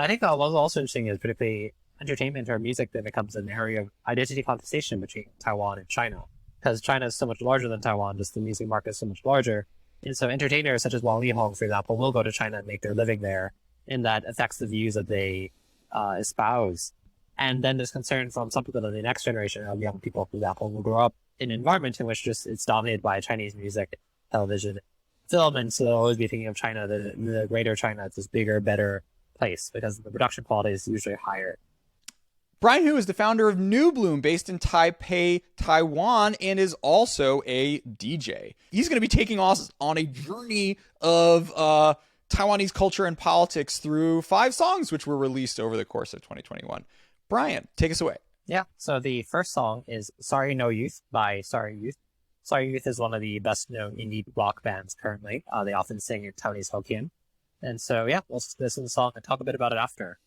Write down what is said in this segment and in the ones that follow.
I think what's also interesting is particularly entertainment or music that becomes an area of identity contestation between Taiwan and China. Because China is so much larger than Taiwan, just the music market is so much larger. And so entertainers such as Wang Lihong, for example, will go to China and make their living there, and that affects the views that they espouse. And then there's concern from some people that the next generation of young people, for example, will grow up in an environment in which just it's dominated by Chinese music, television, film, and so they'll always be thinking of China, the greater China, as this bigger, better place because the production quality is usually higher. Brian Hioe is the founder of New Bloom, based in Taipei, Taiwan, and is also a DJ. He's going to be taking us on a journey of Taiwanese culture and politics through 5 songs, which were released over the course of 2021. Brian, take us away. Yeah, so the first song is Sorry No Youth by Sorry Youth. Sorry Youth is one of the best-known indie rock bands currently. They often sing in Taiwanese Hokkien. And so, yeah, we'll listen to the song and talk a bit about it after.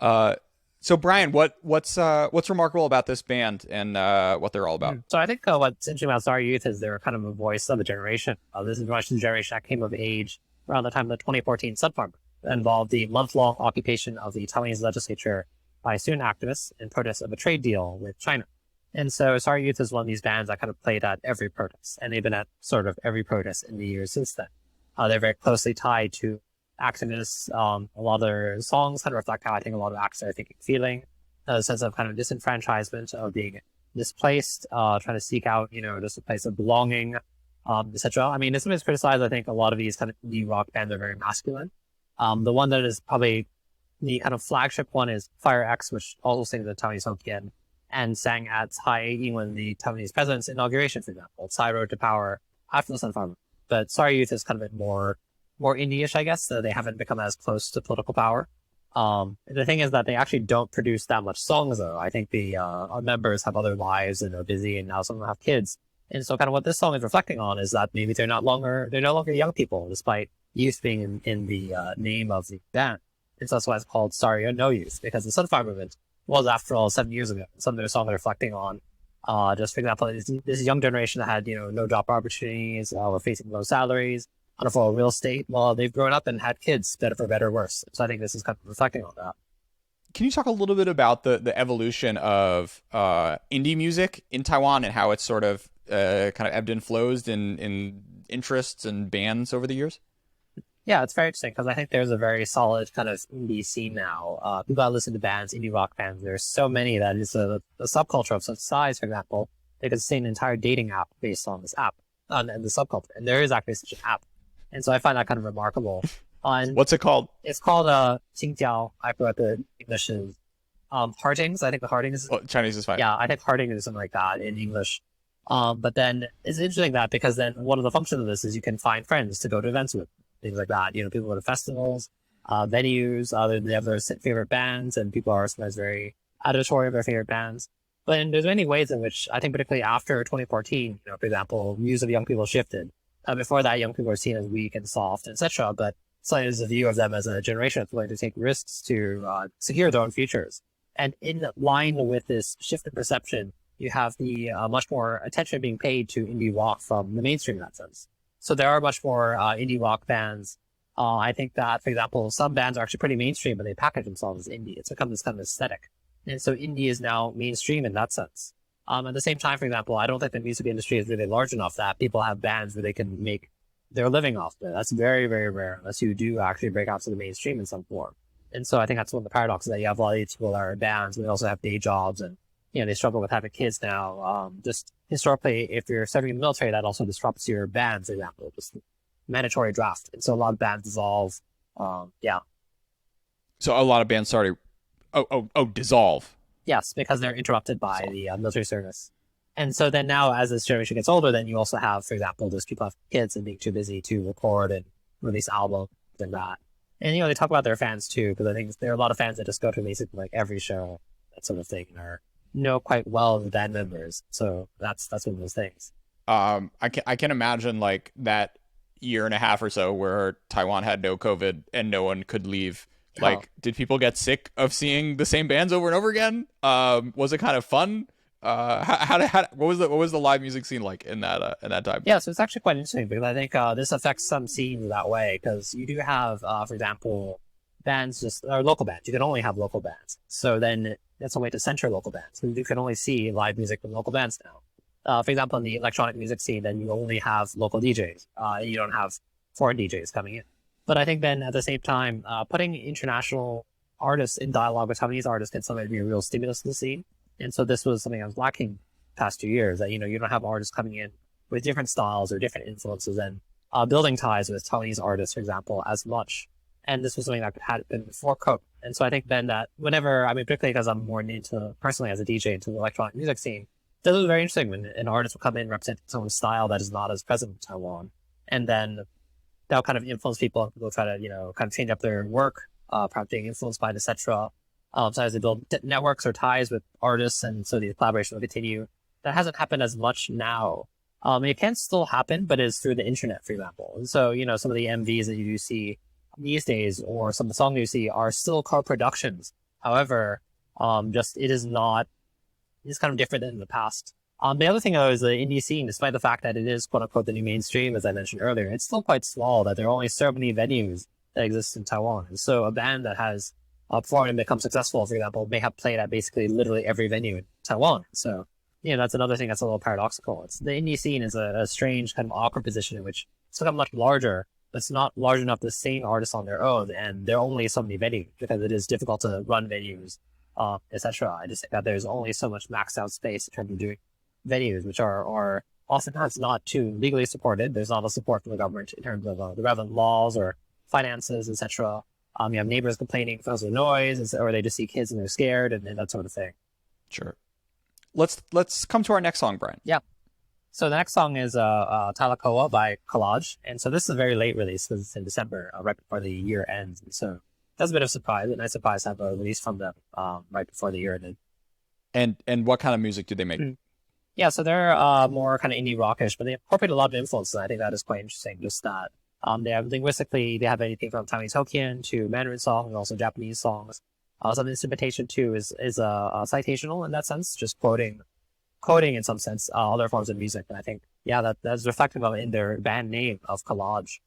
So Brian, what's remarkable about this band and what they're all about? So I think what's interesting about Sorry Youth is they're kind of a voice of a generation. This is very much the generation that came of age around the time of the 2014 Sun Farm. That involved the month-long occupation of the Taiwanese legislature by student activists in protest of a trade deal with China. And so Sorry Youth is one of these bands that kind of played at every protest, and they've been at sort of every protest in the years since then. They're very closely tied to activists. A lot of their songs kind of reflect how I think a lot of acts are thinking, feeling, a sense of kind of disenfranchisement, of being displaced, trying to seek out, just a place of belonging, etc. I mean, this is criticized. I think a lot of these kind of indie rock bands are very masculine. The one that is probably the kind of flagship one is Fire X, which also sings the Taiwanese Hokkien and sang at Tsai Ing-wen, the Taiwanese president's inauguration, for example. Tsai rode to power after the Sun Farm. But Sorry Youth is kind of a more indie-ish, I guess, so they haven't become as close to political power. The thing is that they actually don't produce that much songs, though. I think the our members have other lives and are busy, and now some of them have kids. And so kind of what this song is reflecting on is that maybe they're no longer young people, despite youth being in the name of the band. And so that's why it's called Sorry No Youth, because the Sun Farm movement was, after all, 7 years ago. Some of their songs are reflecting on, just for example, this young generation that had, no job opportunities, were facing low salaries, unaffordable real estate. Well, they've grown up and had kids, better for better or worse. So I think this is kind of reflecting on that. Can you talk a little bit about the evolution of indie music in Taiwan and how it's sort of kind of ebbed and flowed in interests and bands over the years? Yeah, it's very interesting because I think there's a very solid kind of indie scene now. People that listen to bands, indie rock bands, there's so many that it's a subculture of such size. For example, they could say an entire dating app based on this app and the subculture. And there is actually such an app. And so I find that kind of remarkable. What's it called? It's called Xingjiao. I forgot the English is Heartings. I think the Heartings. Well, Chinese is fine. Yeah, I think Hearting is something like that in English. But then it's interesting that because then one of the functions of this is you can find friends to go to events with. Things like that. People go to festivals, venues, they have their favorite bands, and people are sometimes very auditory of their favorite bands. But there's many ways in which I think, particularly after 2014, for example, views of young people shifted. Before that, young people were seen as weak and soft, etc. But suddenly there's a view of them as a generation that's willing to take risks to secure their own futures. And in line with this shift in perception, you have the much more attention being paid to indie rock from the mainstream in that sense. So there are much more indie rock bands. I think that, for example, some bands are actually pretty mainstream, but they package themselves as indie. It's become this kind of aesthetic. And so indie is now mainstream in that sense. At the same time, for example, I don't think the music industry is really large enough that people have bands where they can make their living off of it. That's very, very rare, unless you do actually break out to the mainstream in some form. And so I think that's one of the paradoxes, that you have a lot of these people that are in bands, but they also have day jobs, and they struggle with having kids now. Just historically, if you're serving in the military, that also disrupts your band, for example, just mandatory draft. And so a lot of bands dissolve. Yeah. So a lot of bands dissolve. Yes, because they're interrupted by the military service. And so then now, as this generation gets older, then you also have, for example, those people have kids and being too busy to record and release albums and that. And, they talk about their fans too, because I think there are a lot of fans that just go to basically like every show, that sort of thing, and are know quite well the band members. So that's one of those things. I can imagine like that year and a half or so where Taiwan had no COVID and no one could leave. Like, did people get sick of seeing the same bands over and over again? Was it kind of fun? What was the live music scene like in that time? Yeah, so it's actually quite interesting because I think this affects some scenes that way, because you do have, for example, bands or local bands. You can only have local bands. So then that's a way to censor local bands. You can only see live music from local bands now. For example, in the electronic music scene, then you only have local DJs. You don't have foreign DJs coming in. But I think then at the same time, putting international artists in dialogue with Taiwanese artists can sometimes be a real stimulus to the scene. And so this was something I was lacking past 2 years, that, you don't have artists coming in with different styles or different influences and building ties with Taiwanese artists, for example, as much. And this was something that had been before COVID. And so I think then that particularly because I'm more into, personally as a DJ, into the electronic music scene, this was very interesting when an artist would come in representing someone's style that is not as present in Taiwan. And then that'll kind of influence people, and people try to, kind of change up their work, perhaps being influenced by it, etc. Sometimes they build networks or ties with artists, and so the collaboration will continue. That hasn't happened as much now. It can still happen, but it's through the internet, for example. And so, some of the MVs that you do see these days, or some of the songs you see, are still co-productions However, just it is not. It's kind of different than in the past. The other thing though is the indie scene, despite the fact that it is quote unquote the new mainstream, as I mentioned earlier, it's still quite small. That there are only so many venues that exist in Taiwan, and so a band that has performed and become successful, for example, may have played at basically literally every venue in Taiwan. So, that's another thing that's a little paradoxical. It's the indie scene is a strange kind of awkward position in which it's become much larger, but it's not large enough to sustain artists on their own, and there are only so many venues because it is difficult to run venues, etc. I just think that there's only so much maxed out space in terms of doing venues, which are oftentimes not too legally supported. There's not a support from the government in terms of the relevant laws or finances, etc. You have neighbors complaining because of noise, or they just see kids and they're scared, and that sort of thing. Sure. Let's come to our next song, Brian. Yeah. So the next song is "TALACOWA" by Collage, and so this is a very late release because it's in December, right before the year ends. And so that's a bit of a surprise, a nice surprise to have a release from them right before the year ended. And what kind of music do they make? Yeah, so they're more kind of indie rockish, but they incorporate a lot of influences. And I think that is quite interesting. Just that they have linguistically, they have anything from Taiwanese Hokkien to Mandarin songs, and also Japanese songs. Some instrumentation too is citational in that sense, just quoting in some sense other forms of music. And I think that's reflective of in their band name of Collage.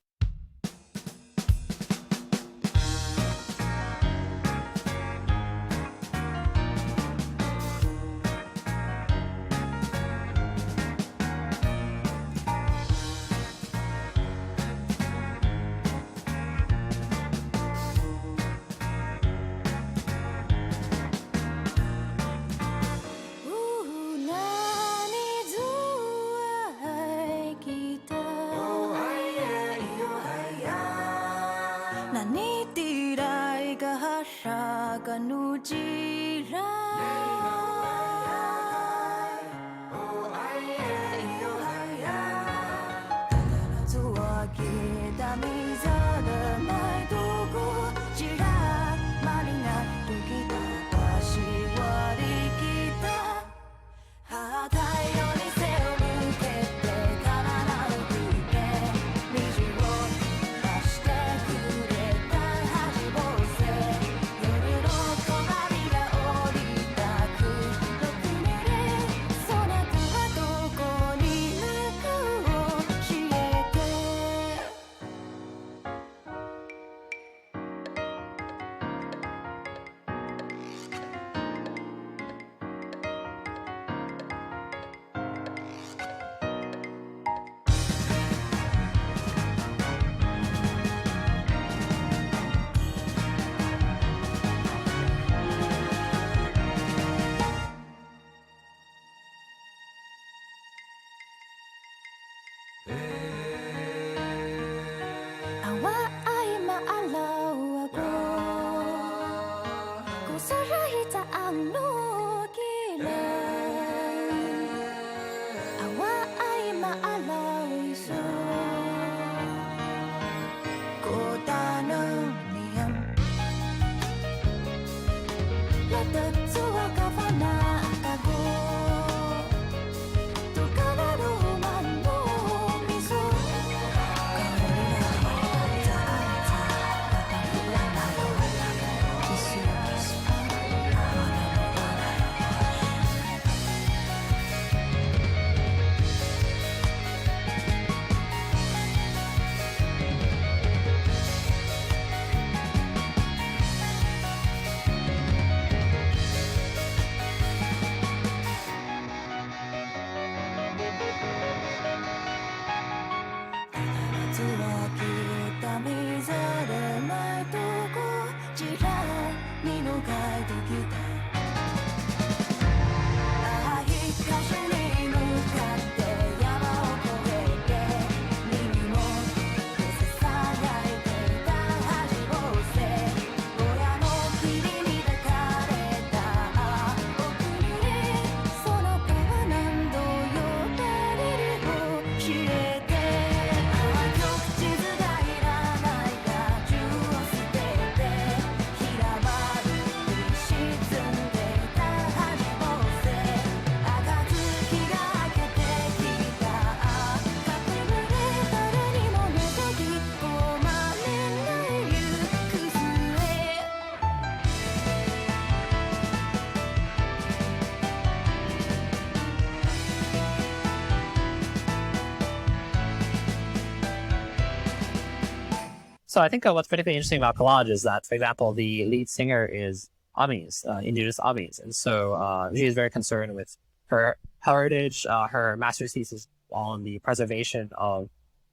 So I think what's particularly interesting about Collage is that, for example, the lead singer is Amis, indigenous Amis. And so she is very concerned with her heritage. Her master's thesis on the preservation of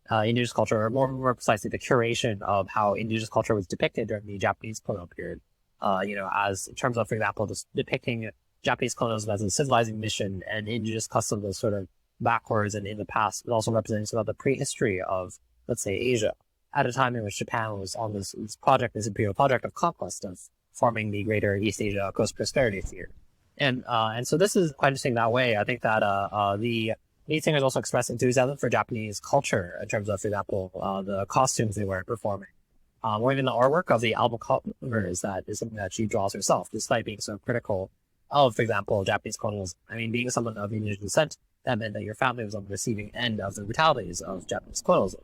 indigenous culture, or more precisely, the curation of how indigenous culture was depicted during the Japanese colonial period. As in terms of, for example, just depicting Japanese colonialism as a civilizing mission and indigenous customs as sort of backwards and in the past, but also representing some of the prehistory of, let's say, Asia, at a time in which Japan was on this imperial project of conquest, of forming the greater East Asia Coast Prosperity Sphere. And so this is quite interesting that way. I think that the lead singers also expressed enthusiasm for Japanese culture in terms of, for example, the costumes they were performing. Or even the artwork of the album covers, that is something that she draws herself, despite being so critical of, for example, Japanese colonialism. I mean, being someone of indigenous descent, that meant that your family was on the receiving end of the brutalities of Japanese colonialism.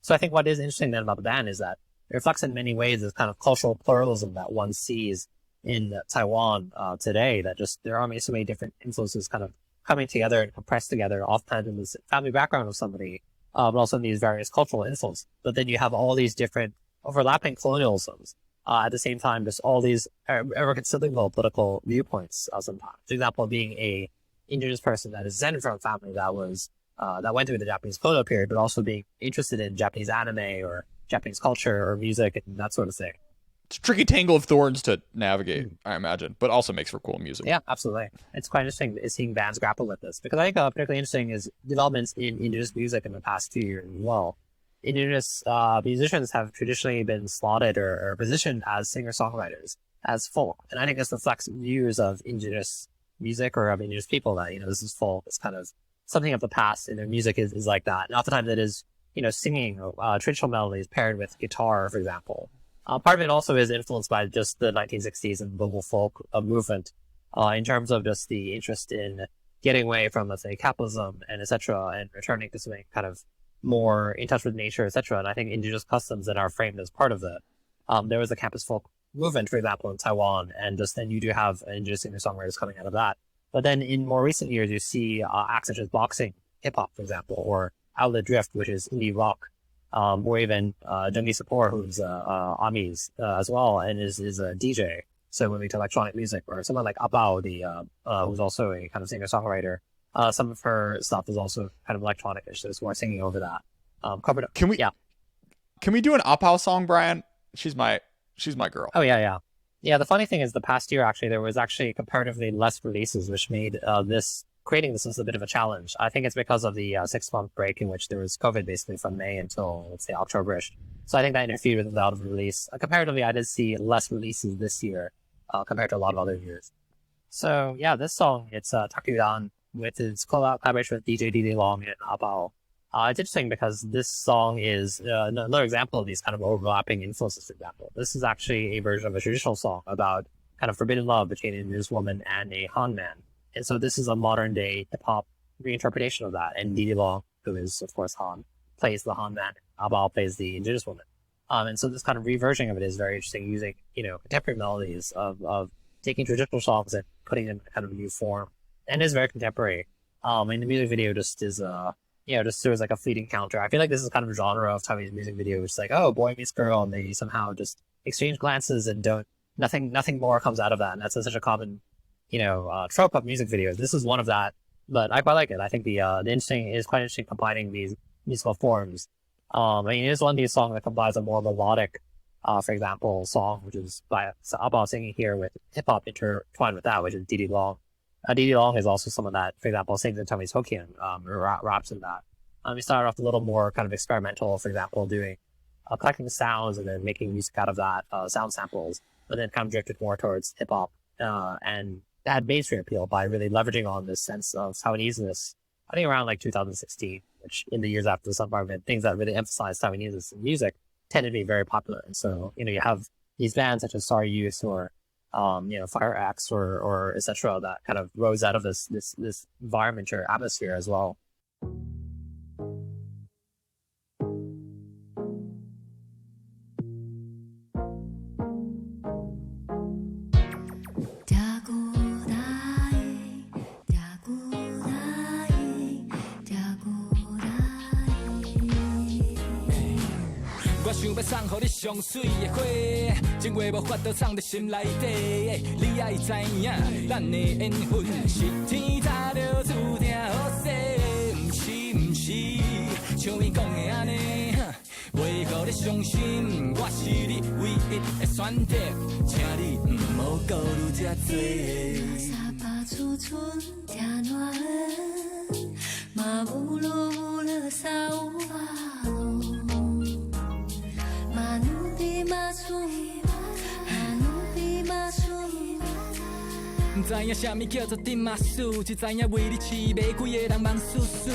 So I think what is interesting then about the band is that it reflects in many ways this kind of cultural pluralism that one sees in Taiwan today, that just there are so many different influences kind of coming together and compressed together, often in the family background of somebody, but also in these various cultural influences. But then you have all these different overlapping colonialisms, at the same time, just all these irreconcilable political viewpoints sometimes. For example, being a indigenous person that is descended from a family that was that went through the Japanese colonial period, but also being interested in Japanese anime or Japanese culture or music and that sort of thing. It's a tricky tangle of thorns to navigate, I imagine, but also makes for cool music. Yeah, absolutely. It's quite interesting seeing bands grapple with this, because I think particularly interesting is developments in indigenous music in the past few years as well. Indigenous musicians have traditionally been slotted or positioned as singer-songwriters, as folk. And I think this reflects views of indigenous music or of indigenous people that, this is folk. It's kind of something of the past, and their music is like that. And oftentimes it is, singing traditional melodies paired with guitar, for example. Part of it also is influenced by just the 1960s and global folk movement, in terms of just the interest in getting away from, let's say, capitalism and et cetera, and returning to something kind of more in touch with nature, et cetera. And I think indigenous customs that are framed as part of that. There was a campus folk movement, for example, in Taiwan, and just then you do have indigenous singer-songwriters coming out of that. But then in more recent years, you see acts such as boxing, hip-hop, for example, or outlet drift, which is indie rock, or even Jungi Sapor, who's Amis as well, and is a DJ, so moving to electronic music, or someone like ABAO, who's also a kind of singer-songwriter. Some of her stuff is also kind of electronic-ish, so we're singing over that. Covered up. Can we do an ABAO song, Brian? She's my girl. Oh, yeah. Yeah, the funny thing is the past year, actually, there was actually comparatively less releases, which made creating this was a bit of a challenge. I think it's because of the 6-month break in which there was COVID basically from May until, let's say, October-ish. So I think that interfered with the out of release. Comparatively, I did see less releases this year compared to a lot of other years. So yeah, this song, it's tjakudain with its collaboration with DJ DidilongSonia Calico. It's interesting because this song is another example of these kind of overlapping influences, for example. This is actually a version of a traditional song about kind of forbidden love between an indigenous woman and a Han man. And so this is a modern day hip hop reinterpretation of that. And Didilong, who is of course Han, plays the Han man. ABAO plays the indigenous woman. And so this kind of reversion of it is very interesting, using, contemporary melodies of taking traditional songs and putting them in kind of a new form. And is very contemporary. And the music video just is, just there was like a fleeting counter. I feel like this is kind of a genre of Taiwanese music video, which is like, oh, boy meets girl, and they somehow just exchange glances and nothing more comes out of that. And that's such a common, trope of music videos. This is one of that, but I quite like it. I think the interesting is quite interesting combining these musical forms. It is one of these songs that combines a more melodic, for example, song, which is by ABAO singing here with hip hop intertwined with that, which is Didilong. Didilong is also someone that, for example, sings in Taiwanese Hokkien, raps in that. We started off a little more kind of experimental, for example, doing collecting sounds and then making music out of that, sound samples, but then kind of drifted more towards hip hop and had mainstream appeal by really leveraging on this sense of Taiwanese-ness. I think around like 2016, which in the years after the Sun movement, things that really emphasize Taiwanese in music tended to be very popular. And so, you have these bands such as Sorry Youth or Fire Axe or etc. that kind of rose out of this environment or atmosphere as well. 我想要送予你上水的花，情话无法度藏在心内底。你爱知影，咱的缘分是天早就注定好势，不是不是，像伊讲的安尼，袂予你伤心。我是你唯一的选择，请你唔好顾虑这多。沙巴初春天暖和，马乌鲁沙乌瓦鲁，马努比马苏，马努比马苏。不知影啥物叫做丁马苏，只知影为你饲马几个人忙叔叔。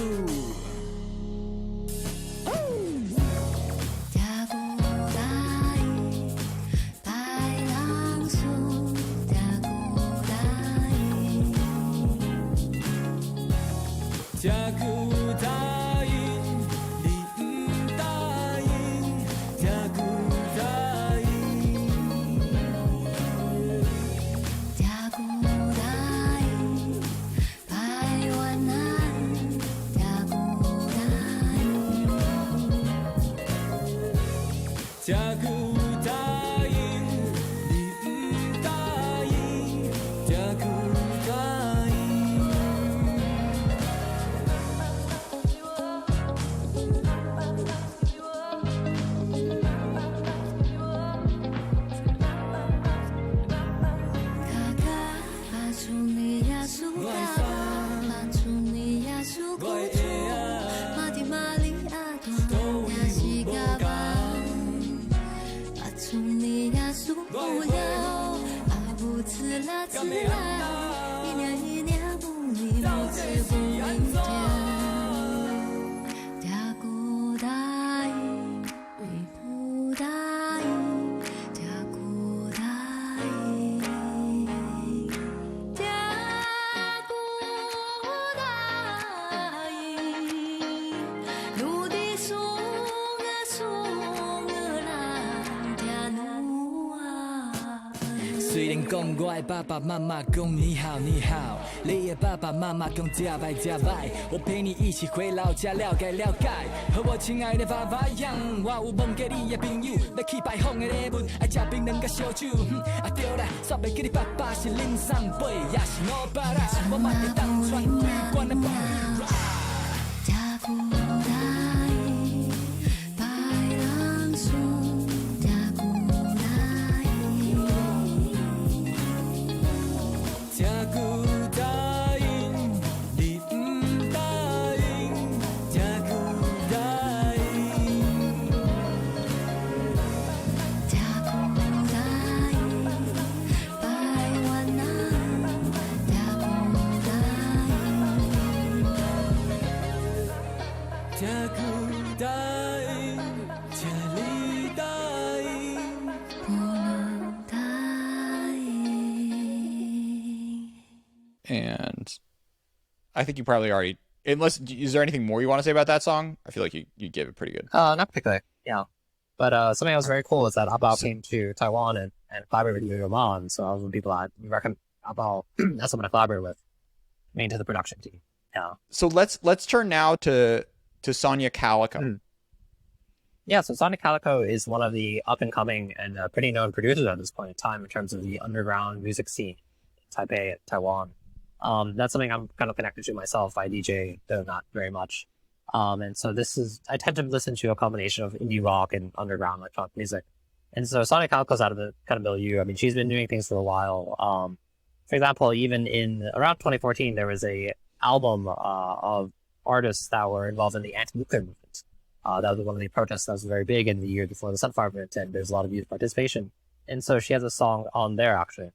虽然讲我的爸爸妈妈讲你好你好，你的爸爸妈妈讲加拜加拜，我陪你一起回老家了解了解。和我亲爱的爸爸一样，我有问过你的朋友，要去拜访的礼物，爱吃冰糖甲烧酒。啊对啦，煞袂记你爸爸是恁送辈，也是我爸啦，我嘛得当传规管的饭。And I think you probably already, unless, is there anything more you want to say about that song? I feel like you gave it pretty good. Not particularly, yeah. But something that was very cool is that ABAO came to Taiwan and collaborated with Yo-Yo Man. So I was one of the people I recommend ABAO as someone to collaborate with, main to the production team. Yeah. So let's turn now to Sonia Calico. Mm. Yeah, so Sonia Calico is one of the up-and-coming and pretty known producers at this point in time in terms of the underground music scene in Taipei, Taiwan. That's something I'm kind of connected to myself. I DJ, though not very much. And so I tend to listen to a combination of indie rock and underground electronic music. And so Sonia Calico's out of the kind of milieu. I mean, she's been doing things for a while. For example, even in around 2014, there was a album of artists that were involved in the anti-nuclear movement. That was one of the protests that was very big in the year before the Sunflower movement, and there's a lot of youth participation. And so she has a song on there, actually.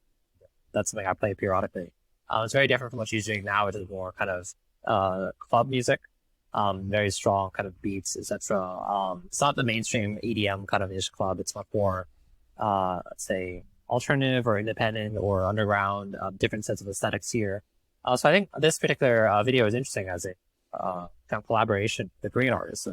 That's something I play periodically. It's very different from what she's doing now, which is more kind of club music, very strong kind of beats, etc. It's not the mainstream EDM kind of ish club. It's much more, let's say, alternative or independent or underground, different sets of aesthetics here. So I think this particular video is interesting as a kind of collaboration with Korean artists.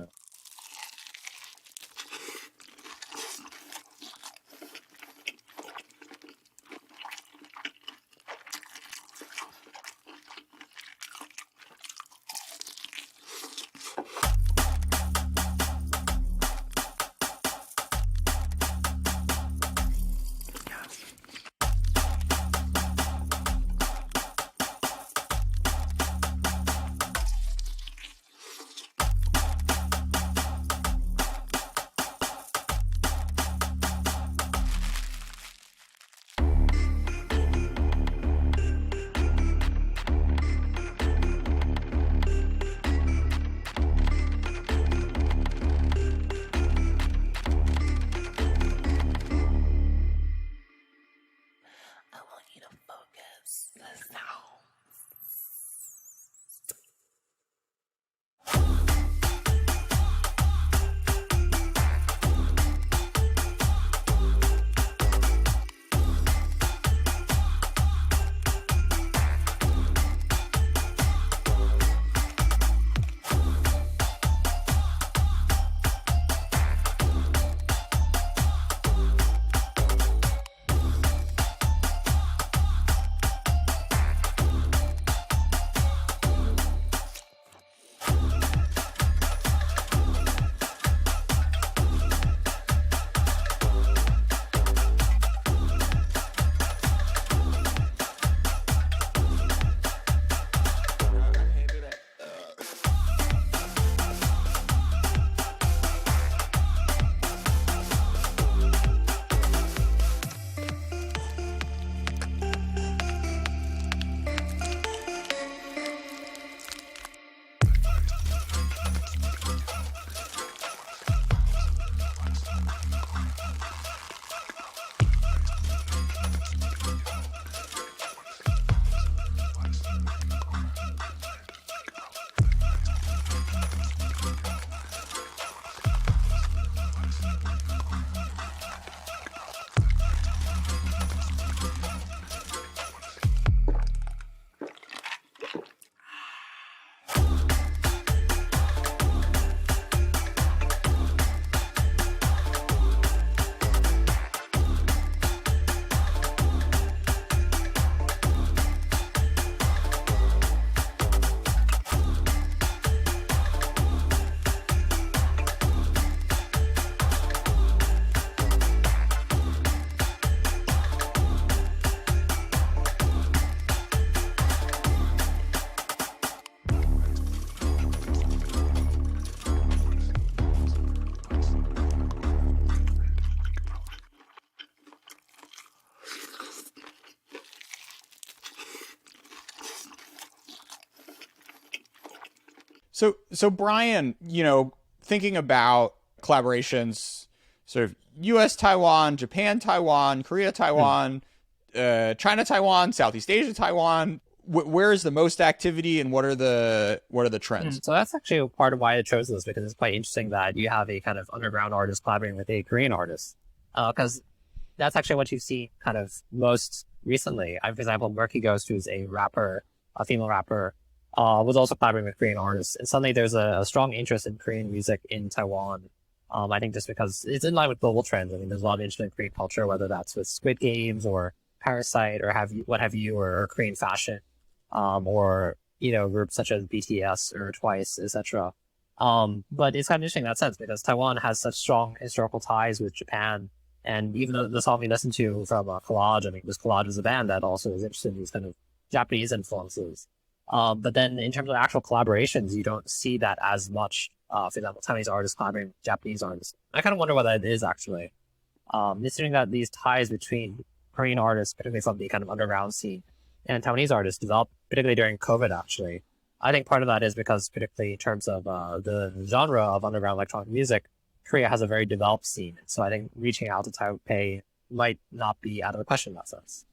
So Brian, thinking about collaborations, sort of U.S. Taiwan, Japan Taiwan, Korea Taiwan, China Taiwan, Southeast Asia Taiwan. Where is the most activity, and what are the trends? So that's actually part of why I chose this, because it's quite interesting that you have a kind of underground artist collaborating with a Korean artist, because that's actually what you see kind of most recently. For example, Murky Ghost, who's a rapper, a female rapper, was also collaborating with Korean artists, and suddenly there's a strong interest in Korean music in Taiwan. I think just because it's in line with global trends. I mean, there's a lot of interest in Korean culture, whether that's with Squid Games or Parasite or what have you, or Korean fashion. Or groups such as BTS or Twice, etc. But it's kind of interesting in that sense, because Taiwan has such strong historical ties with Japan, and even though the song we listened to from Collage, I mean, this Collage is a band that also is interested in these kind of Japanese influences. But then in terms of actual collaborations, you don't see that as much. For example, Taiwanese artists collaborating with Japanese artists. I kind of wonder what that is actually. Considering that these ties between Korean artists, particularly from the kind of underground scene, and Taiwanese artists developed, particularly during COVID, actually. I think part of that is because, particularly in terms of the genre of underground electronic music, Korea has a very developed scene. So I think reaching out to Taipei might not be out of the question in that sense.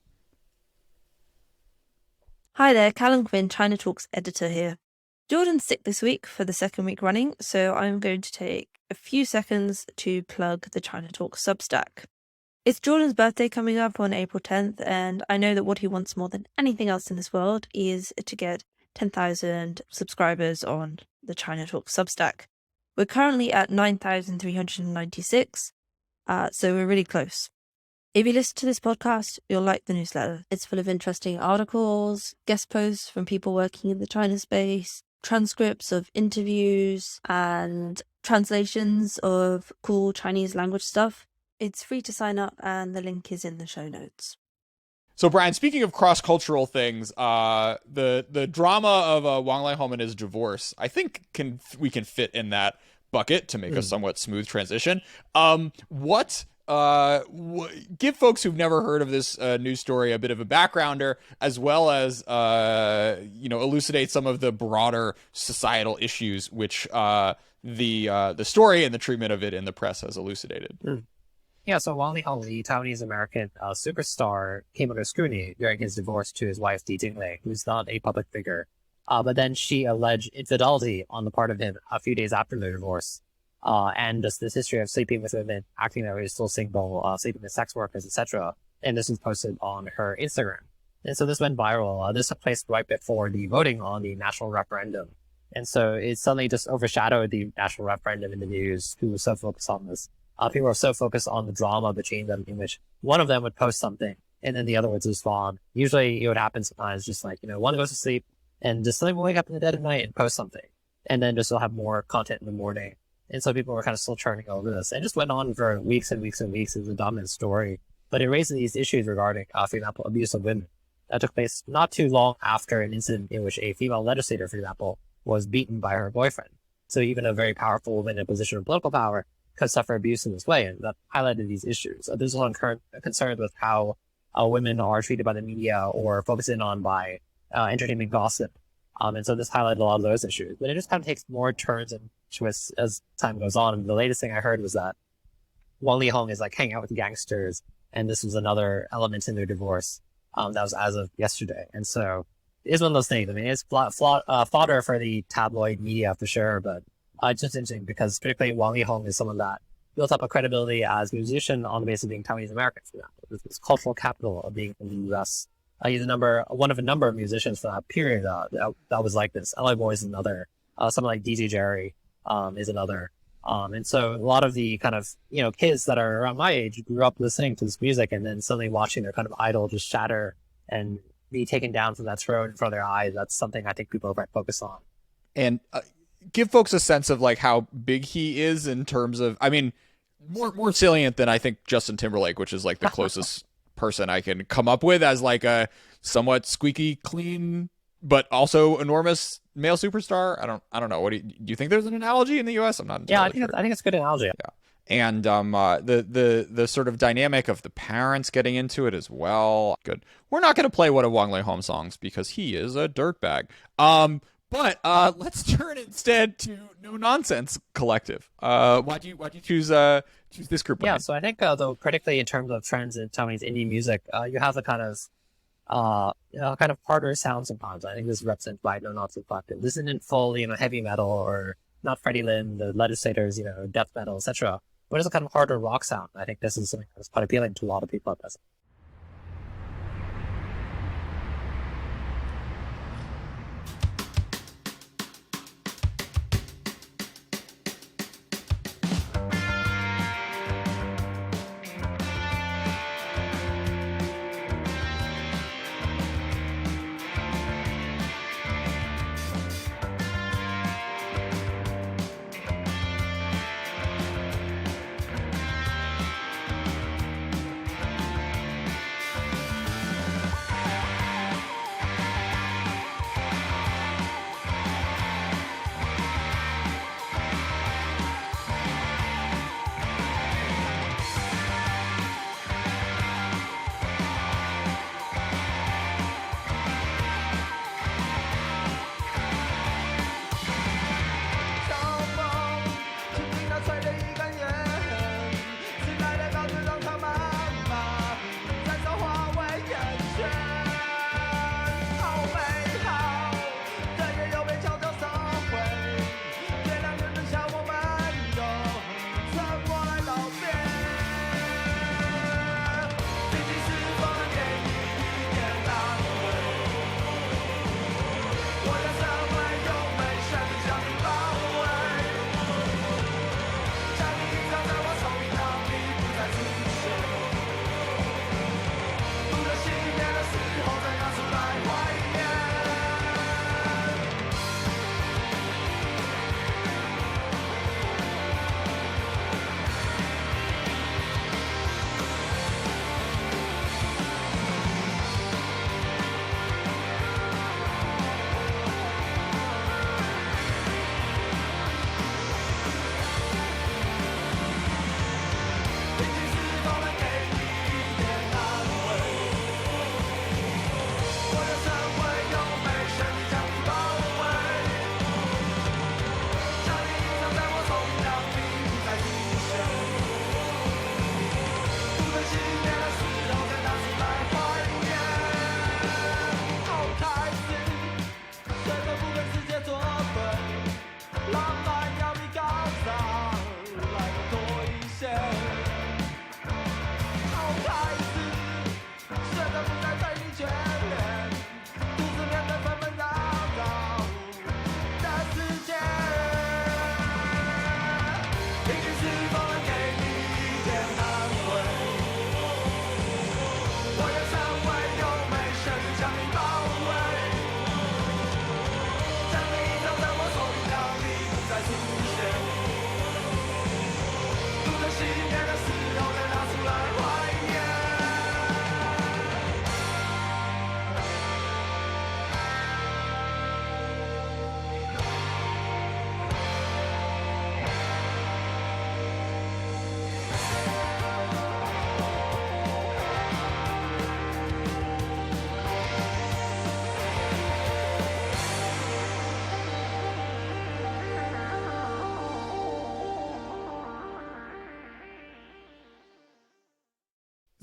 Hi there, Callum Quinn, China Talks editor here. Jordan's sick this week for the second week running, so I'm going to take a few seconds to plug the China Talks Substack. It's Jordan's birthday coming up on April 10th, and I know that what he wants more than anything else in this world is to get 10,000 subscribers on the China Talk Substack. We're currently at 9,396, so we're really close. If you listen to this podcast, you'll like the newsletter. It's full of interesting articles, guest posts from people working in the China space, transcripts of interviews, and translations of cool Chinese language stuff. It's free to sign up, and the link is in the show notes. So, Brian, speaking of cross-cultural things, the drama of Wang Leihom and his divorce, I think we can fit in that bucket to make a somewhat smooth transition. Give folks who've never heard of this news story a bit of a backgrounder, as well as elucidate some of the broader societal issues which the story and the treatment of it in the press has elucidated. Yeah, so Wang Leihom, the Taiwanese-American superstar, came under scrutiny during his divorce to his wife, Stanley, who's not a public figure. But then she alleged infidelity on the part of him a few days after the divorce. And just this history of sleeping with women, acting that he was still single, sleeping with sex workers, etc. And this was posted on her Instagram. And so this went viral. This took place right before the voting on the national referendum. And so it suddenly just overshadowed the national referendum in the news, who was so focused on this. People were so focused on the drama between them, in which one of them would post something and then the other would respond. Usually it would happen sometimes just like, one goes to sleep and just suddenly will wake up in the dead of night and post something. And then just will have more content in the morning. And so people were kind of still churning over this. And it just went on for weeks and weeks and weeks as a dominant story. But it raises these issues regarding, for example, abuse of women. That took place not too long after an incident in which a female legislator, for example, was beaten by her boyfriend. So even a very powerful woman in a position of political power could suffer abuse in this way, and that highlighted these issues. There's a lot of concern with how women are treated by the media or focused in on by entertainment gossip. And so this highlighted a lot of those issues. But it just kind of takes more turns and twists as time goes on. And the latest thing I heard was that Wang Leihom is like hanging out with gangsters, and this was another element in their divorce. That was as of yesterday. And so it's one of those things. I mean, it's fodder for the tabloid media for sure, but it's just interesting because particularly Wang Leihom is someone that built up a credibility as a musician on the basis of being Taiwanese American, for example. This cultural capital of being in the U.S. He's one of a number of musicians for that period that was like this. LA Boy is another. Someone like DJ Jerry is another. And so a lot of the kind of, kids that are around my age grew up listening to this music and then suddenly watching their kind of idol just shatter and be taken down from that throne in front of their eyes. That's something I think people are very focused on. And give folks a sense of like how big he is in terms of, I mean, more salient than I think Justin Timberlake, which is like the closest person I can come up with as like a somewhat squeaky clean, but also enormous male superstar. I don't know. What do you think there's an analogy in the US? I'm not entirely sure. I think it's a good analogy. Yeah. And the sort of dynamic of the parents getting into it as well. Good. We're not going to play one of Wang Leihom's songs because he is a dirtbag. But let's turn instead to No Nonsense Collective. Why'd you choose this group? Yeah, so I think though critically in terms of trends in Taiwanese indie music, you have the kind of kind of harder sound sometimes. I think this is represented by No Nonsense Collective. This isn't full, heavy metal or not Freddie Lin, the Legislators, death metal, etc. But it's a kind of harder rock sound. I think this is something that's quite appealing to a lot of people at present.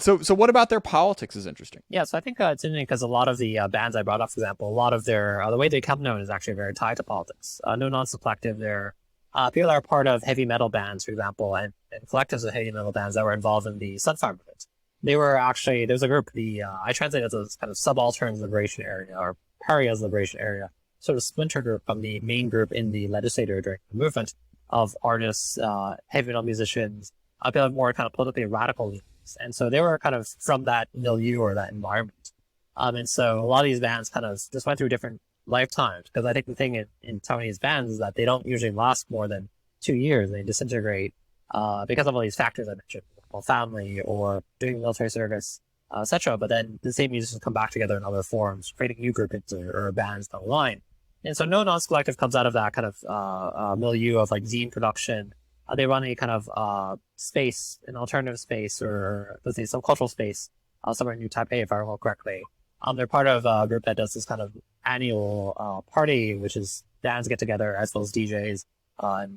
So what about their politics is interesting? Yeah, so I think it's interesting because a lot of the bands I brought up, for example, a lot of their, the way they come known is actually very tied to politics. No Nonsense Collective, they're people that are part of heavy metal bands, for example, and collectives of heavy metal bands that were involved in the Sunfire movement. They were actually, there's a group, I translate it as kind of subaltern liberation area or pariahs liberation area, sort of splinter group from the main group in the legislature during the movement of artists, heavy metal musicians, people more kind of politically radical leaders. And so they were kind of from that milieu or that environment. And so a lot of these bands kind of just went through different lifetimes, because I think the thing in Taiwanese bands is that they don't usually last more than 2 years. They disintegrate because of all these factors I mentioned, family or doing military service, etc. But then the same musicians come back together in other forms, creating new groupings or bands down the line. And so No Nonsense Collective comes out of that kind of milieu of like zine production. They run a kind of space, an alternative space, or let's say some cultural space, somewhere in New Taipei, if I recall correctly. They're part of a group that does this kind of annual party, which is bands get together as well as DJs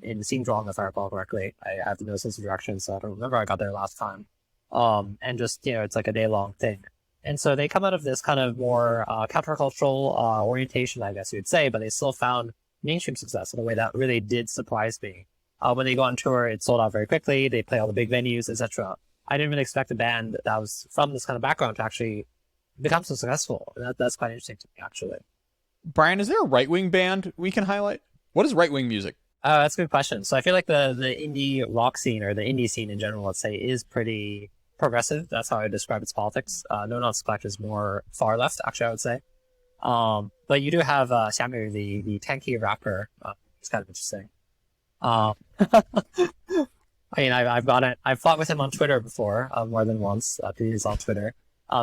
in Xinzhuang, if I recall correctly. I have no sense of direction, so I don't remember. I got there last time. And just, it's like a day-long thing. And so they come out of this kind of more countercultural orientation, I guess you would say, but they still found mainstream success in a way that really did surprise me. When they go on tour, it sold out very quickly. They play all the big venues, etc. I didn't really expect a band that was from this kind of background to actually become so successful. And that's quite interesting to me, actually. Brian, is there a right-wing band we can highlight? What is right-wing music? That's a good question. So I feel like the indie rock scene, or the indie scene in general, let's say, is pretty progressive. That's how I describe its politics. No Not Select is more far left, actually, I would say. But you do have Xiangyu, the tankie rapper. It's kind of interesting. I mean, I've fought with him on Twitter before, more than once, because he's on Twitter.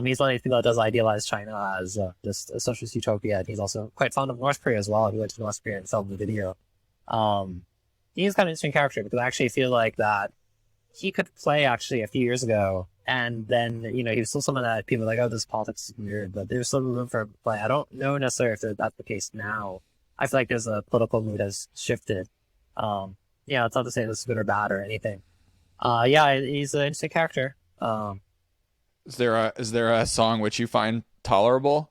He's one of these people that does idealize China as just a socialist utopia, and he's also quite fond of North Korea as well. He went to North Korea and filmed the video. He's kind of an interesting character because I actually feel like that he could play actually a few years ago, and then, he was still someone that people are like, oh, this politics is weird, but there's still room for him to play. I don't know necessarily if that's the case now. I feel like there's a political mood has shifted. It's not to say this is good or bad or anything. He's an interesting character. Is there a song which you find tolerable?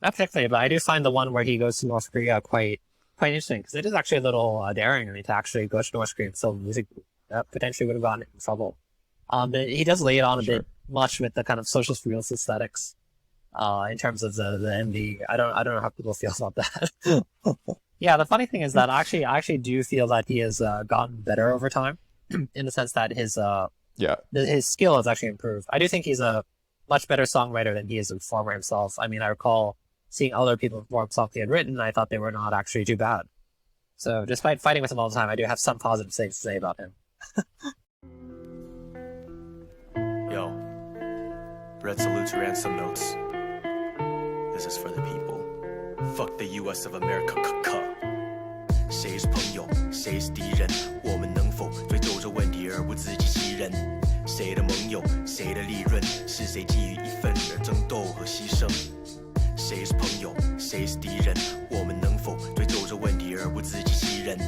Not particularly, but I do find the one where he goes to North Korea quite interesting, because it is actually a little daring. I mean, to actually go to North Korea and film music that potentially would have gotten in trouble. But he does lay it on a bit much with the kind of socialist realist aesthetics in terms of the MV. I don't know how people feel about that. Yeah, the funny thing is that I actually do feel that he has gotten better over time, in the sense that his skill has actually improved. I do think he's a much better songwriter than he is a performer himself. I mean, I recall seeing other people perform songs he had written, and I thought they were not actually too bad. So despite fighting with him all the time, I do have some positive things to say about him. Yo, red salute to ransom notes. This is for the people. Fuck the US of America. 谁是朋友，谁是敌人？我们能否追究这问题而不自欺欺人？谁的盟友，谁的利润？是谁基于一份而争斗和牺牲？谁是朋友，谁是敌人？我们能否追究这问题而不自欺欺人？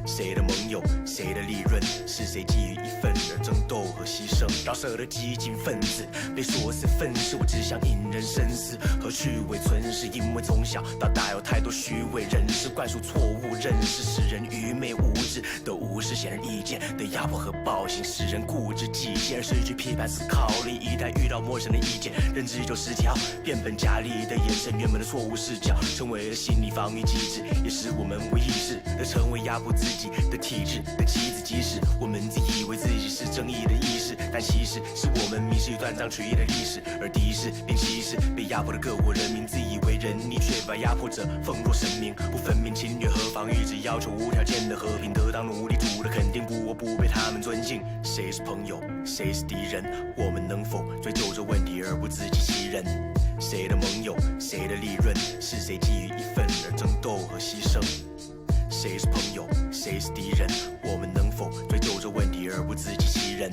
谁的盟友，谁的利润？是谁基于一份而争斗和牺牲？饶舌的激进分子被说是愤世，我只想引人深思，何去伪存是因为从小到大有太多虚伪人士灌输错误认识，使人愚昧无知的无视显而易见的压迫和暴行，使人固执己见，失去批判思考力。一旦遇到陌生的意见，认知就失调，变本加厉的延伸原本的错误视角，成为了心理防御机制，也使我们无意识的成为压迫自己的体制的棋子。即使我们自以为自己是正义的意识，但其实是我们迷失于断章取义的历史，而敌视并歧视被压迫的各国人民，自以为仁义，却把压迫者奉若神明，不分明侵略和防御，只要求无条件的和平，得到奴隶主的肯定，我不被他们尊敬。谁是朋友，谁是敌人？我们能否追究这问题而不自欺欺人？谁的盟友，谁的利润？是谁基于一份而争斗和牺牲？谁是朋友，谁是敌人？我们能否追究这问题而不自欺欺人？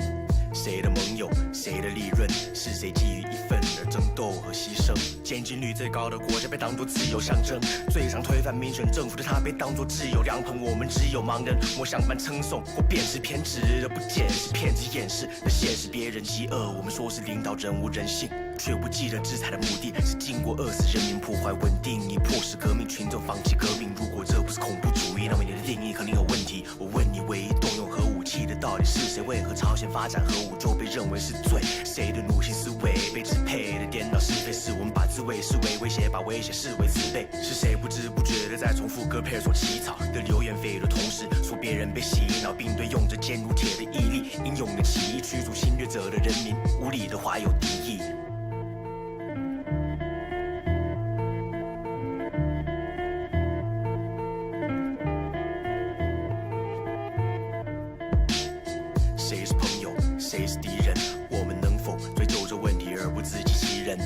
谁的盟友，谁的利润？是谁基于一份而争斗和牺牲？检举率最高的国家被当作自由象征，最常推翻民选政府的他被当作自由良朋。我们只有盲人摸象般称颂或辨识偏执的不见识，骗子掩饰的现实，别人饥饿，我们说是领导人无人性，却不记得制裁的目的是经过饿死人民，破坏稳定，以迫使革命群众放弃革命。如果这不是恐怖主义，那么你的定义肯定有问题。我问你，唯一动用核武器的到底是谁？为何朝鲜发展核武就被认为是罪？谁的奴性思维被支配的颠倒是非？是我们把自卫视为威胁，把威胁视为自卑？是谁不知不觉的在重复戈佩尔所起草的流言蜚语的同时，说别人被洗脑，并对用着坚如铁的毅力英勇的起义驱逐侵略者的人民无理的怀有敌意？谁是朋友，谁是敌人？我们能否追究这问题而不自欺欺人？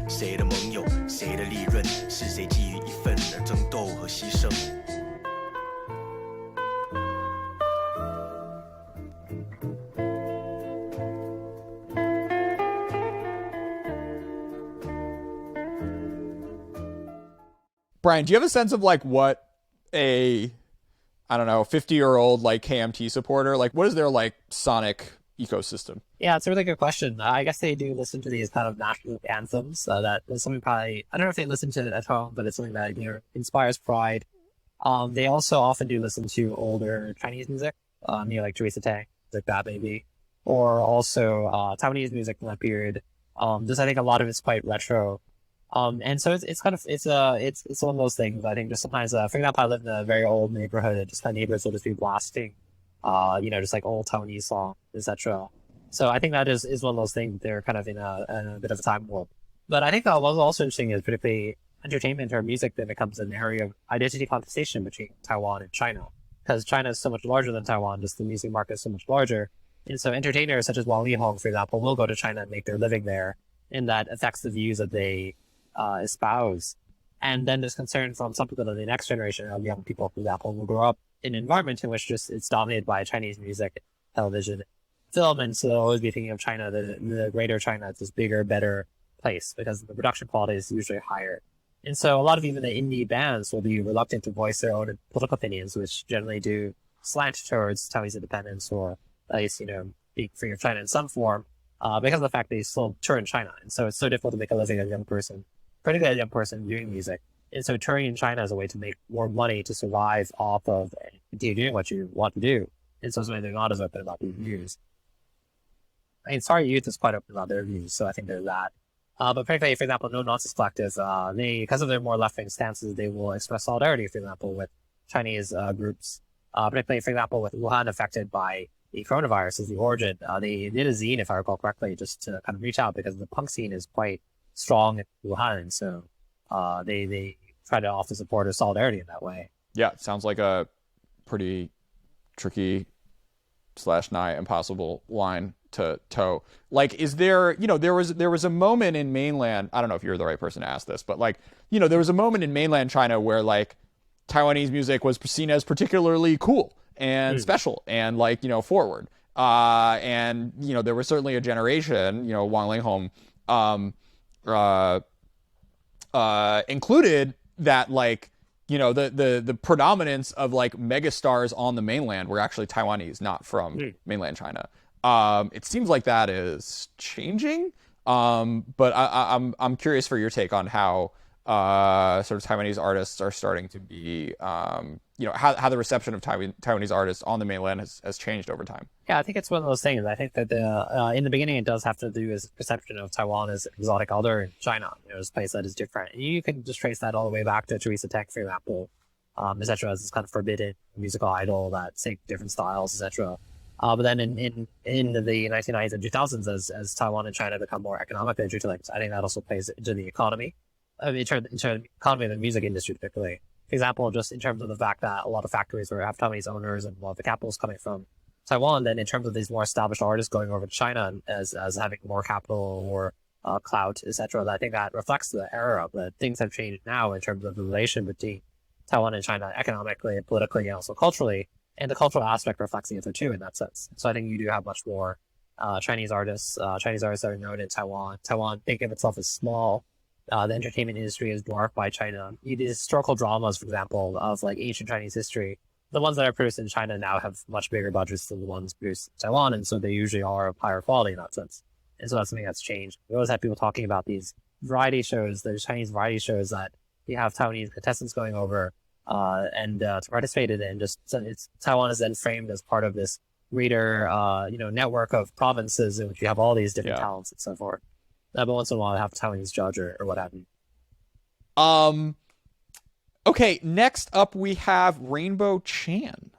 谁的盟友，谁的利润？是谁基于一份而争斗和牺牲？ Brian, do you have a sense of like what a, I don't know, 50-year-old like KMT supporter, like what is their like sonic ecosystem? Yeah, it's a really good question. I guess they do listen to these kind of national anthems. That is something probably, I don't know if they listen to it at home, but it's something that, you know, inspires pride. They also often do listen to older Chinese music, you know, like Teresa Tang, like that maybe, or also Taiwanese music from that period. Just I think a lot of it's quite retro. And so it's kind of, it's one of those things. I think just sometimes, for example, I live in a very old neighborhood, and just kind of neighbors will just be blasting, you know, just like old Taiwanese songs, etc. So I think that is one of those things. They're kind of in a bit of a time warp. But I think what's also interesting is particularly entertainment or music that becomes an area of identity contestation between Taiwan and China, because China is so much larger than Taiwan. Just the music market is so much larger. And so entertainers such as Wang Lihong, for example, will go to China and make their living there, and that affects the views that they espouse. And then there's concern from some people that the next generation of young people, for example, will grow up in an environment in which just it's dominated by Chinese music, television, film, and so they'll always be thinking of China, the greater China, as this bigger, better place, because the production quality is usually higher. And so a lot of even the indie bands will be reluctant to voice their own political opinions, which generally do slant towards Taiwanese independence, or at least, you know, being free of China in some form, because of the fact that they still tour in China. And so it's so difficult to make a living as a young person, particularly as a young person doing music. And so touring in China is a way to make more money to survive off of and continue doing what you want to do. And so it's why they're not as open about these views. I mean, Sorry Youth is quite open about their views, so I think there's that. But particularly, for example, No Nonsense Collective, they, because of their more left-wing stances, they will express solidarity, for example, with Chinese groups. Particularly, for example, with Wuhan affected by the coronavirus as the origin. They did a zine, if I recall correctly, just to kind of reach out, because the punk scene is quite strong in Wuhan. So they try to offer support or solidarity in that way. Yeah, it sounds like a pretty tricky / nigh impossible line to toe. Like, is there, you know, there was a moment in mainland, I don't know if you're the right person to ask this, but like, you know, there was a moment in mainland China where like Taiwanese music was seen as particularly cool and special and like, you know, forward. And, you know, there was certainly a generation, you know, Wang Linghong included, that like, you know, the predominance of like megastars on the mainland were actually Taiwanese, not from mainland China. It seems like that is changing. But I'm curious for your take on how sort of Taiwanese artists are starting to be, you know, how the reception of Taiwanese artists on the mainland has changed over time. Yeah, I think it's one of those things. I think that in the beginning, it does have to do with perception of Taiwan as exotic other in China. You know, as a place that is different. And you can just trace that all the way back to Teresa Tech, for example, etc., as this kind of forbidden musical idol that sang different styles, etc. But then in the 1990s and 2000s, as Taiwan and China become more economically interlinked, I think that also plays into the economy. I mean, into the economy of the music industry, particularly. For example, just in terms of the fact that a lot of factories have Taiwanese owners and a lot of the capital is coming from Taiwan, then in terms of these more established artists going over to China as having more capital or clout, etc., I think that reflects the era. But things have changed now in terms of the relation between Taiwan and China economically and politically and also culturally. And the cultural aspect reflects the other too in that sense. So I think you do have much more Chinese artists that are known in Taiwan. Taiwan, think of itself as small. The entertainment industry is dwarfed by China. These historical dramas, for example, of like ancient Chinese history, the ones that are produced in China now have much bigger budgets than the ones produced in Taiwan, and so they usually are of higher quality in that sense. And so that's something that's changed. We always have people talking about these variety shows, those Chinese variety shows that you have Taiwanese contestants going over and to participate in it. And just Taiwan is then framed as part of this greater network of provinces in which you have all these different talents and so forth. But once in a while, I have a Taiwanese judge or what have you. Okay, next up we have Rainbow Chan.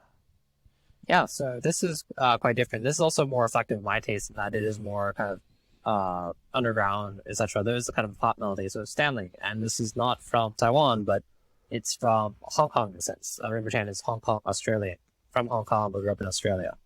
Yeah, so this is quite different. This is also more reflective of my taste in that it is more kind of underground, etc. There's a kind of pop melody. So Stanley, and this is not from Taiwan, but it's from Hong Kong in a sense. Rainbow Chan is Hong Kong, Australian. From Hong Kong, but grew up in Australia.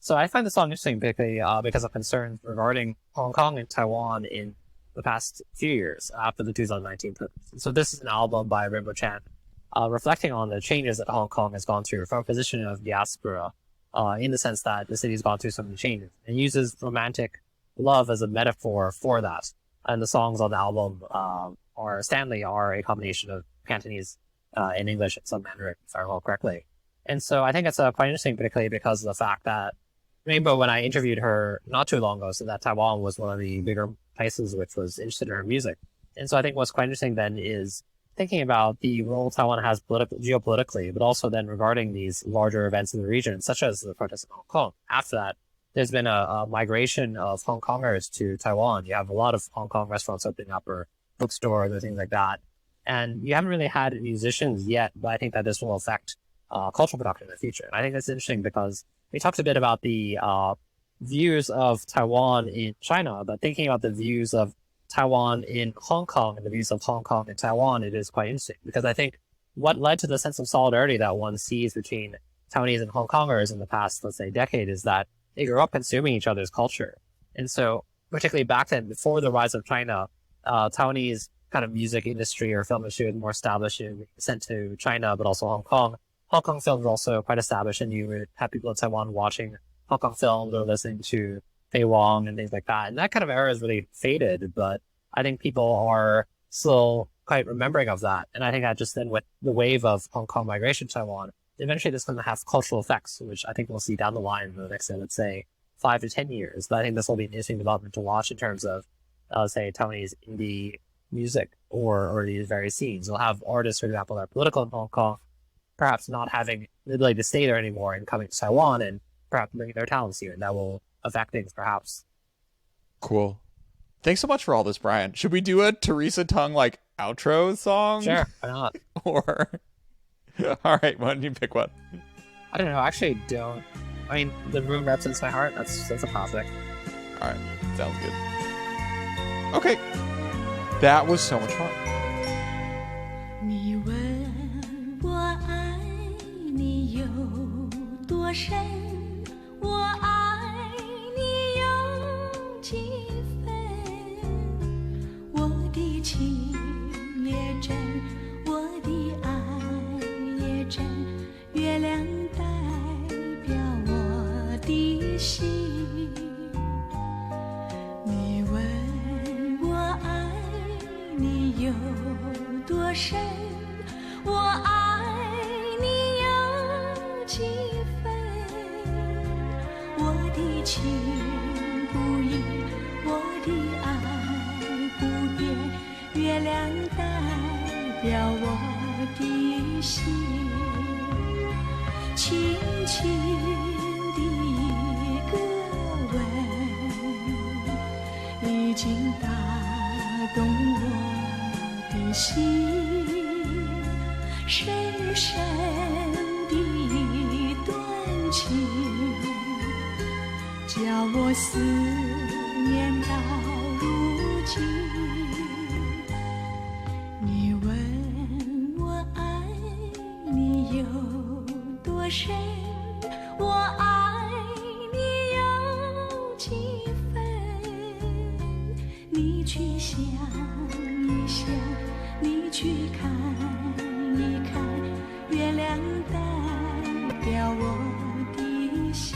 So I find the song interesting particularly because of concerns regarding Hong Kong and Taiwan in the past few years after the 2019 protests. So this is an album by Rainbow Chan reflecting on the changes that Hong Kong has gone through from a position of diaspora in the sense that the city's gone through so many changes, and uses romantic love as a metaphor for that. And the songs on the album are Stanley are a combination of Cantonese and English and some Mandarin, if I recall correctly. And so I think it's quite interesting, particularly because of the fact that Rainbow, when I interviewed her not too long ago, said that Taiwan was one of the bigger places which was interested in her music. And so I think what's quite interesting then is thinking about the role Taiwan has geopolitically, but also then regarding these larger events in the region, such as the protests in Hong Kong. After that, there's been a migration of Hong Kongers to Taiwan. You have a lot of Hong Kong restaurants opening up, or bookstores or things like that. And you haven't really had musicians yet, but I think that this will affect cultural production in the future. And I think that's interesting because we talked a bit about the views of Taiwan in China, but thinking about the views of Taiwan in Hong Kong and the views of Hong Kong and Taiwan, it is quite interesting because I think what led to the sense of solidarity that one sees between Taiwanese and Hong Kongers in the past, let's say, decade is that they grew up consuming each other's culture. And so particularly back then, before the rise of China, Taiwanese kind of music industry or film industry was more established and sent to China, but also Hong Kong. Hong Kong films were also quite established, and you would have people in Taiwan watching Hong Kong films or listening to Fei Wong and things like that. And that kind of era has really faded, but I think people are still quite remembering of that. And I think that just then with the wave of Hong Kong migration to Taiwan, eventually this is going to have cultural effects, which I think we'll see down the line in the next, let's say, 5 to 10 years. But I think this will be an interesting development to watch in terms of, say, Taiwanese indie music or these various scenes. We'll have artists, for example, that are political in Hong Kong, perhaps not having the ability to stay there anymore and coming to Taiwan and perhaps bringing their talents here. And that will affect things, perhaps. Cool. Thanks so much for all this, Brian. Should we do a Teresa Tung like outro song? Sure, why not? Or all right, why don't you pick one? I don't know. I actually don't. I mean, The Room Represents My Heart. That's a classic. All right, sounds good. Okay, that was so much fun. 你问我爱你有多深，我爱你有几分？我的情也真，我的爱也真，月亮代表我的心。你问我爱你有多深，我爱你有几分？我的情不移，我的爱不变，月亮代表我的心。轻轻的一个吻，已经打动我的心。深深的一段情，叫我思念到如今。你问我爱你有多深，我爱你有几分？你去想一想，你去看一看，月亮代表我的心。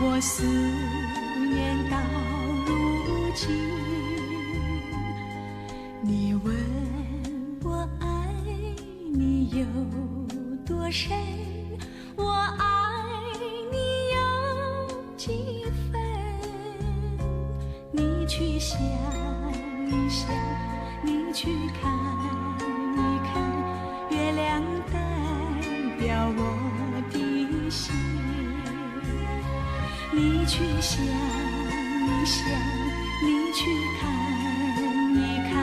我思念到如今，你问我爱你有多深，我爱你有几去想一想，你去看一看，月亮代表我的心。你去想一想，你去看一看，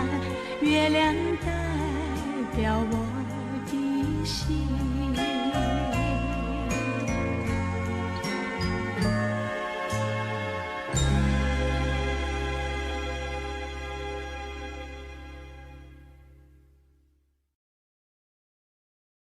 月亮